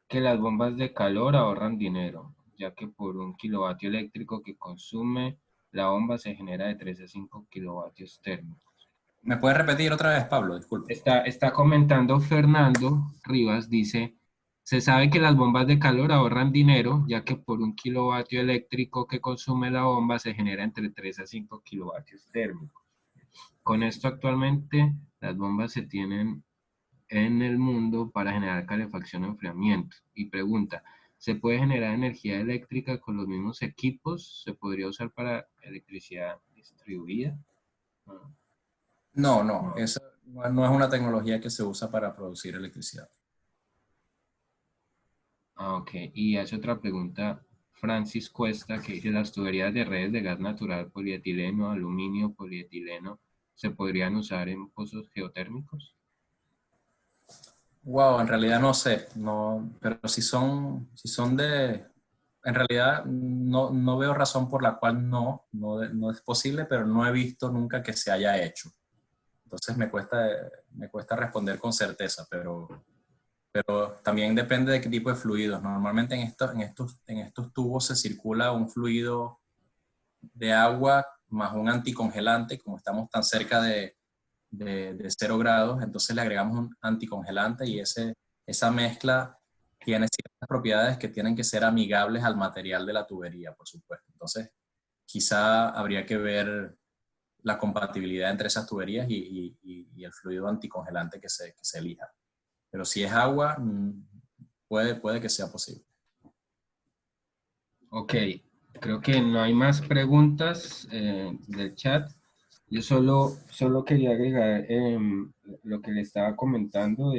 que las bombas de calor ahorran dinero, ya que por un kilovatio eléctrico que consume la bomba se genera de 3 a 5 kilovatios térmicos? ¿Me puedes repetir otra vez, Pablo? Disculpe. Está comentando Fernando Rivas, dice, se sabe que las bombas de calor ahorran dinero, ya que por un kilovatio eléctrico que consume la bomba se genera entre 3 a 5 kilovatios térmicos. Con esto actualmente las bombas se tienen en el mundo para generar calefacción o enfriamiento. Y pregunta, ¿se puede generar energía eléctrica con los mismos equipos? ¿Se podría usar para electricidad distribuida? No, esa no es una tecnología que se usa para producir electricidad. Ok. Y hace otra pregunta Francis Cuesta, que dice, ¿las tuberías de redes de gas natural, polietileno, aluminio, polietileno, se podrían usar en pozos geotérmicos? Wow, en realidad no sé, no, pero si son en realidad no veo razón por la cual no es posible, pero no he visto nunca que se haya hecho. Entonces me cuesta responder con certeza, pero también depende de qué tipo de fluidos. Normalmente en estos tubos se circula un fluido de agua más un anticongelante, como estamos tan cerca de 0 grados, entonces le agregamos un anticongelante y esa mezcla tiene ciertas propiedades que tienen que ser amigables al material de la tubería, por supuesto. Entonces, quizá habría que ver la compatibilidad entre esas tuberías y el fluido anticongelante que se elija. Pero si es agua, puede que sea posible. Ok, creo que no hay más preguntas del chat. Yo solo quería agregar lo que le estaba comentando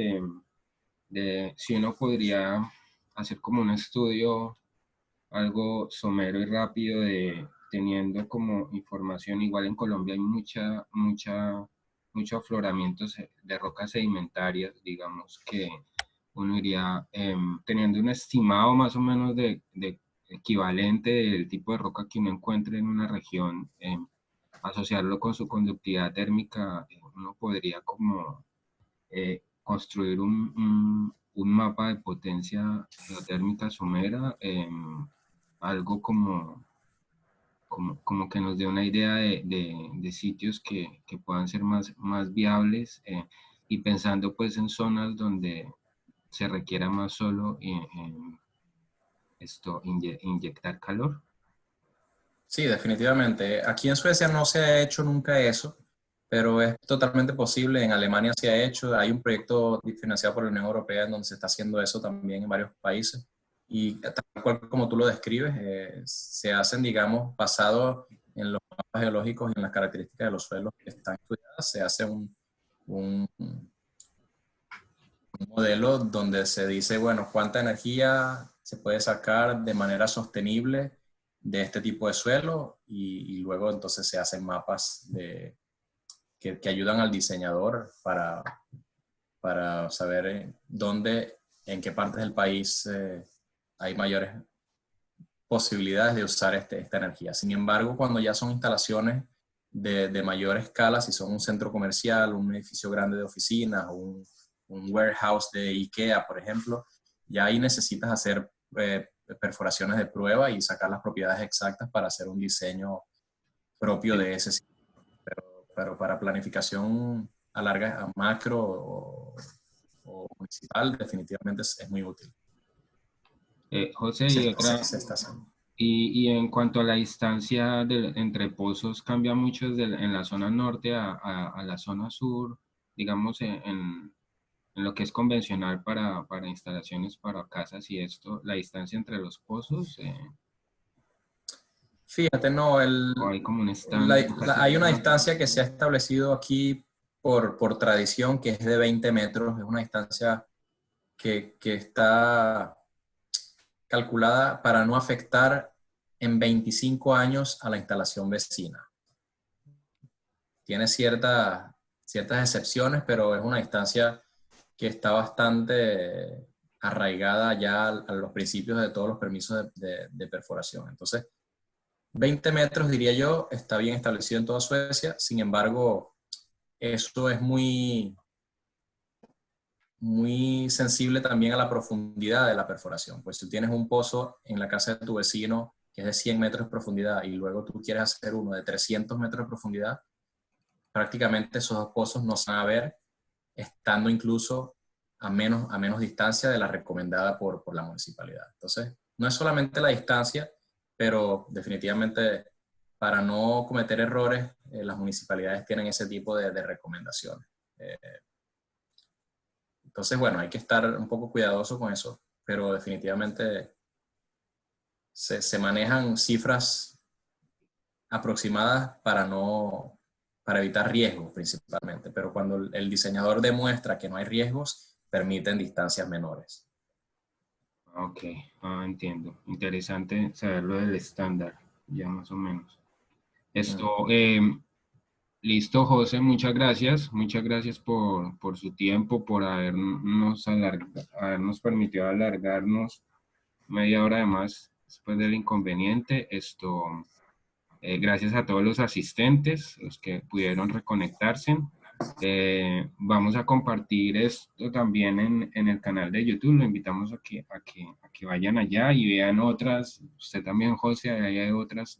de si uno podría hacer como un estudio algo somero y rápido de teniendo como información. Igual en Colombia hay mucho afloramiento de rocas sedimentarias, digamos que uno iría teniendo un estimado más o menos de equivalente del tipo de roca que uno encuentre en una región, asociarlo con su conductividad térmica, uno podría como construir un mapa de potencia geotérmica somera, algo como que nos dé una idea de sitios que puedan ser más viables, y pensando pues en zonas donde se requiera más solo inyectar calor. Sí, definitivamente. Aquí en Suecia no se ha hecho nunca eso, pero es totalmente posible. En Alemania se ha hecho. Hay un proyecto financiado por la Unión Europea en donde se está haciendo eso también en varios países. Y tal cual como tú lo describes, se hacen, digamos, basado en los mapas geológicos y en las características de los suelos que están estudiadas, se hace un modelo donde se dice, bueno, cuánta energía se puede sacar de manera sostenible de este tipo de suelo y luego entonces se hacen mapas que ayudan al diseñador para saber dónde, en qué partes del país hay mayores posibilidades de usar esta energía. Sin embargo, cuando ya son instalaciones de mayor escala, si son un centro comercial, un edificio grande de oficinas, un warehouse de IKEA, por ejemplo, ya ahí necesitas hacer perforaciones de prueba y sacar las propiedades exactas para hacer un diseño propio de ese sitio. Pero para planificación a larga, a macro o municipal, definitivamente es muy útil. José, y otra, Se está haciendo. y en cuanto a la distancia entre pozos, cambia mucho en la zona norte a la zona sur, digamos, en lo que es convencional para instalaciones para casas y esto, la distancia entre los pozos, Fíjate, no, o hay como un estándar casi hay una estándar. distancia que se ha establecido aquí por tradición, que es de 20 metros, es una distancia que está calculada para no afectar en 25 años a la instalación vecina. Tiene ciertas excepciones, pero es una distancia que está bastante arraigada ya a los principios de todos los permisos de perforación. Entonces, 20 metros, diría yo, está bien establecido en toda Suecia. Sin embargo, eso es muy sensible también a la profundidad de la perforación. Pues si tienes un pozo en la casa de tu vecino que es de 100 metros de profundidad y luego tú quieres hacer uno de 300 metros de profundidad, prácticamente esos dos pozos no se van a ver, estando incluso a menos distancia de la recomendada por la municipalidad. Entonces, no es solamente la distancia, pero definitivamente para no cometer errores, las municipalidades tienen ese tipo de recomendaciones. Entonces, bueno, hay que estar un poco cuidadoso con eso, pero definitivamente se manejan cifras aproximadas para evitar riesgos principalmente, pero cuando el diseñador demuestra que no hay riesgos, permiten distancias menores. Ok, entiendo. Interesante saberlo del estándar, ya más o menos. Esto, listo, José, muchas gracias. Muchas gracias por su tiempo, por habernos permitido alargarnos media hora de más después del inconveniente. Gracias a todos los asistentes, los que pudieron reconectarse. Vamos a compartir esto también en el canal de YouTube. Lo invitamos a que vayan allá y vean otras. Usted también, José, ahí hay otras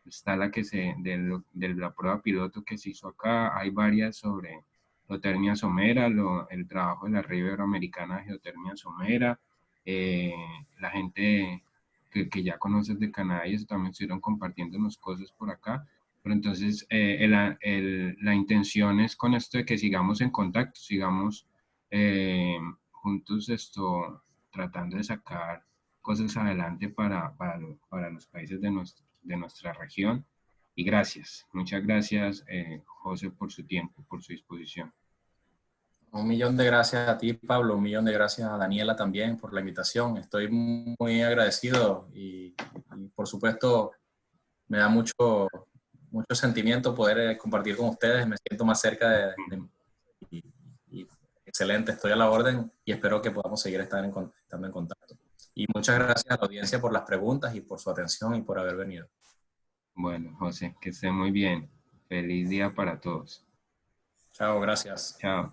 está la de la prueba piloto que se hizo acá. Hay varias sobre geotermia somera, el trabajo de la red iberoamericana de geotermia somera. La gente que ya conoces de Canadá y eso también estuvieron compartiéndonos cosas por acá. Pero entonces la intención es con esto de que sigamos en contacto, sigamos juntos tratando de sacar cosas adelante para los países de nuestra región. Y gracias, muchas gracias, José, por su tiempo, por su disposición. Un millón de gracias a ti, Pablo, un millón de gracias a Daniela también por la invitación. Estoy muy agradecido y por supuesto me da mucho sentimiento poder compartir con ustedes. Me siento más cerca y, y excelente, estoy a la orden y espero que podamos seguir estando en contacto. Y muchas gracias a la audiencia por las preguntas y por su atención y por haber venido. Bueno, José, que esté muy bien. Feliz día para todos. Chao, gracias. Chao.